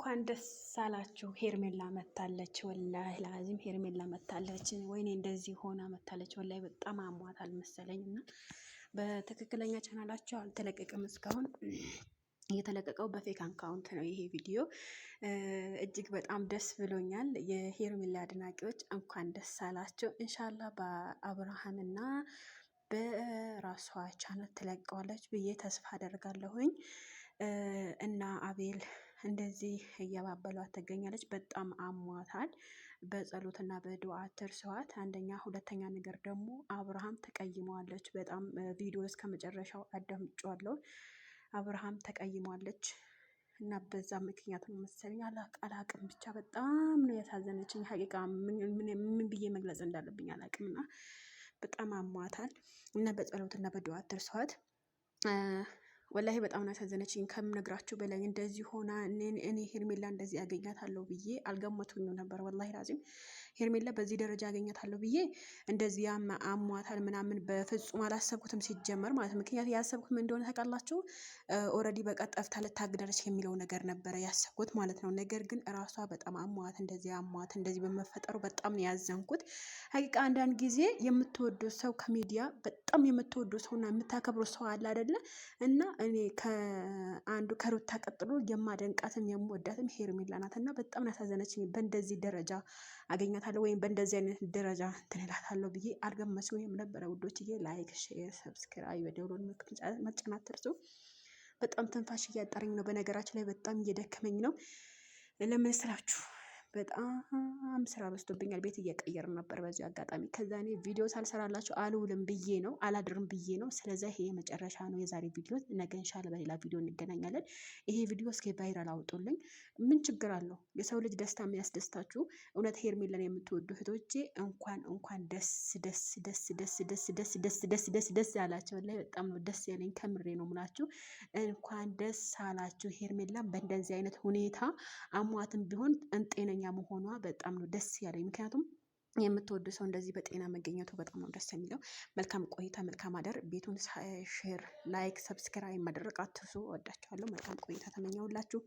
እንኳን ደስ አላችሁ። ሄርሜላ መታለች። ወላሂ ላዚም ሄርሜላ መታለች። ወይኔ እንደዚህ ሆና መታለች። ወላሂ በጣም አሟታል መሰለኝ እና በትክክለኛ ቻናላቸው አልተለቀቀም እስካሁን። የተለቀቀው በፌክ አካውንት ነው ይሄ ቪዲዮ። እጅግ በጣም ደስ ብሎኛል። የሄርሜላ አድናቂዎች እንኳን ደስ አላቸው። እንሻላ በአብርሃምና በራሷ ቻናል ትለቀዋለች ብዬ ተስፋ አደርጋለሁኝ። እና አቤል እንደዚህ እየባበሏት ትገኛለች። በጣም አሟታል። በጸሎትና በዱዓ ትርሰዋት። አንደኛ፣ ሁለተኛ ነገር ደግሞ አብርሃም ተቀይመዋለች። በጣም ቪዲዮ እስከ መጨረሻው አዳምጫዋለሁ። አብርሃም ተቀይሟለች እና በዛ ምክንያት ነው መሰለኝ አላቅም። ብቻ በጣም ነው ያሳዘነችኝ። ሀቂቃ ምን ብዬ መግለጽ እንዳለብኝ አላቅም። እና በጣም አሟታል እና በጸሎትና በዱዓ ትርሰዋት። ወላሂ በጣም ነው ያሳዘነችኝ ከምነግራችሁ በላይ። እንደዚህ ሆና እኔ ሄርሜላ እንደዚህ ያገኛታለሁ ብዬ አልገመቱኝም ነበር። ወላሂ ላዚም ሄርሜላ በዚህ ደረጃ ያገኛታለሁ ብዬ እንደዚህ አሟታል ምናምን በፍጹም አላሰብኩትም ሲጀመር ማለት ነው። ምክንያት ያሰብኩት ምን እንደሆነ ታውቃላችሁ? ኦልሬዲ በቃ ጠፍታ ልታግዳለች የሚለው ነገር ነበረ ያሰብኩት ማለት ነው። ነገር ግን እራሷ በጣም አሟት እንደዚህ በመፈጠሩ በጣም ነው ያዘንኩት። ሀቂቃ አንዳንድ ጊዜ የምትወደው ሰው ከሚዲያ በጣም የምትወደው ሰውና የምታከብረው ሰው አለ አይደለ? እና እኔ ከአንዱ ከሩታ ቀጥሎ የማደንቃትም የምወዳትም ሄርሜላ ናት። እና በጣም ያሳዘነችኝ። በእንደዚህ ደረጃ አገኛታለሁ ወይም በእንደዚህ አይነት ደረጃ እንትን እላታለሁ ብዬ አልገመትኩም ነበረ ውዶችዬ። ላይክ፣ ሼር፣ ሰብስክራይብ የደወሉን ምልክት መጫን አትርሱ። በጣም ትንፋሽ እያጠረኝ ነው። በነገራችን ላይ በጣም እየደከመኝ ነው። ለምን ስላችሁ በጣም ስራ በዝቶብኛል። ቤት እየቀየርን ነበር በዚህ አጋጣሚ። ከዛ እኔ ቪዲዮ ሳልሰራላችሁ አልውልም ብዬ ነው አላድርም ብዬ ነው። ስለዚህ ይሄ መጨረሻ ነው የዛሬ ቪዲዮ። ነገ ኢንሻአላ በሌላ ቪዲዮ እንገናኛለን። ይሄ ቪዲዮ እስኪ ቫይራል አውጡልኝ። ምን ችግር አለው? የሰው ልጅ ደስታ የሚያስደስታችሁ እውነት ሄርሜላን የምትወዱ እህቶቼ እንኳን ደስ ያላቸው። ላይ በጣም ደስ ያለኝ ከምሬ ነው የምላችሁ። እንኳን ደስ አላችሁ። ሄርሜላን በእንደዚህ አይነት ሁኔታ አሟትም ቢሆን ጤነኛ መሆኗ በጣም ነው ደስ ያለኝ። ምክንያቱም የምትወዱ ሰው እንደዚህ በጤና መገኘቱ በጣም ነው ደስ የሚለው። መልካም ቆይታ፣ መልካም አደር። ቤቱን ሼር፣ ላይክ፣ ሰብስክራይብ ማድረግ አትርሱ። እወዳችኋለሁ። መልካም ቆይታ ተመኘሁላችሁ።